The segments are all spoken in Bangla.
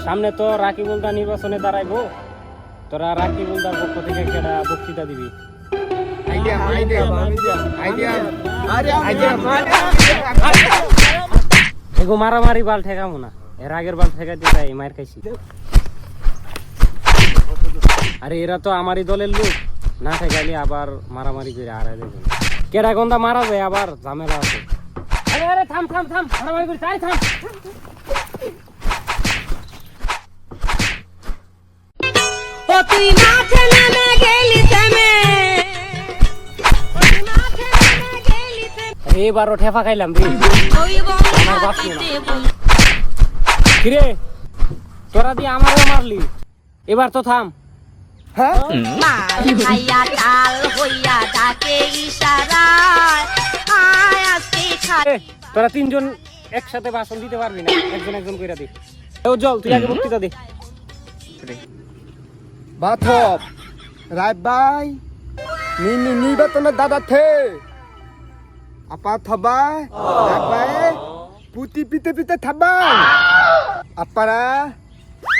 সামনে তো রাকিবুলদা নির্বাচনে দাঁড়াইবো, তোরা রাকিবুলদার পক্ষ থেকে একটা বক্তৃতা দিবি। এগো মারামারি বাল ঠেকামো না, এর আগের বাল ঠেকাইতে যাই মার খাইছি। আরে এরা তো আমারই দলের লোক, না ঠেকাইলে আবার মারামারি করে হারাই দেবে। কেডা গন্দা মারা যায় আবার ঝামেলা আছে। আরে আরে থাম থাম থাম, মারামারি করে তাই থাম। ও তুই মাঠে নেমে গেলি থেমে, এবারও ঠেফা খাইলাম রে। ওই আমার বাপ কিরে তোরা দিয়ে আমারও মারলি, এবার তো থাম। হ্যাঁ মাল খাইয়া টাল হইয়া ডাকে ইশারায়, আয় আজকে এ, তোরা তিনজন একসাথে ভাষণ দিতে পারবি না, একজন একজন কইরা দে। ও জল তুই আগে বক্তৃতা দে। বাথপ রায় ভাই নির্বাচনের দাদা থে আপা থবাই রায় ভাই পুতি পিতে পিতে থাবাই আপারা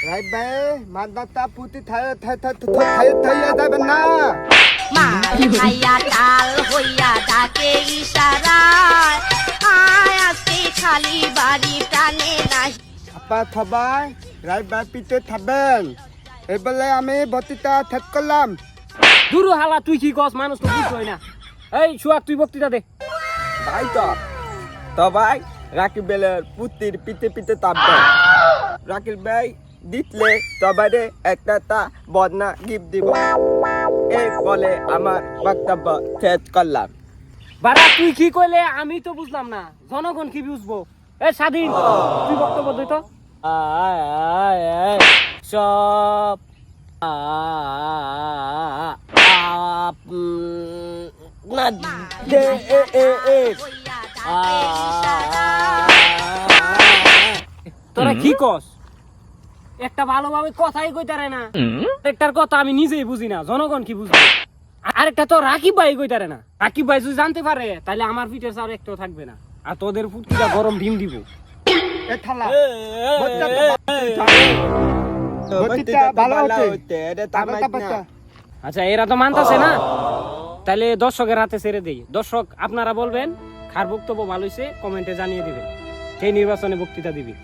রায় ভাই মাদাতা পুতি থায় থায় থায় থায় থায় যাবে না। মাল খাইয়া টাল হইয়া ডাকে ইশারায়, আয় আজকে খালি বাড়ি টানে নাই। আপা থবাই রায় ভাই পিতে থাবেন এবেলে আমি বক্তৃতা শেষ করলাম। দুরু হালা তুই কি কস, মানুষ তো বুঝ হয় না। এই সুয়াক তুই বক্তৃতা দে। ভাই তো ভাই রাকিব বেলের পুতির পিতে পিতে তাপবে রাকিব ভাই দিতলে সবাইরে একটা বদনা গিফট দিব, এই বলে আমার বক্তব্য শেষ করলাম। বারা তুই কি কইলে আমি তো বুঝলাম না, জনগণ কি বুঝবো? এ স্বাধীন তুই বক্তব্য দই তো। সব তোরা কি কস? একটা ভালোভাবে কথাই কইতারে না, একটার কথা আমি নিজেই বুঝি না, জনগণ কি বুঝবে? আরেকটা তো রাকিব ভাই কইতারে না। রাকিব ভাই যদি জানতে পারে তাহলে আমার পিঠের চার একটাও থাকবে না, আর তোদের ফুটকিটা গরম ডিম দিব। এ থালা বক্তৃতা ভালো হচ্ছে আচ্ছা এরা তো মানতাছে না, তাহলে দর্শকের হাতে ছেড়ে দেই। দর্শক আপনারা বলবেন কার বক্তব্য ভালো হয়েছে, কমেন্টে জানিয়ে দিবেন, সেই নির্বাচনে বক্তৃতা দিবি।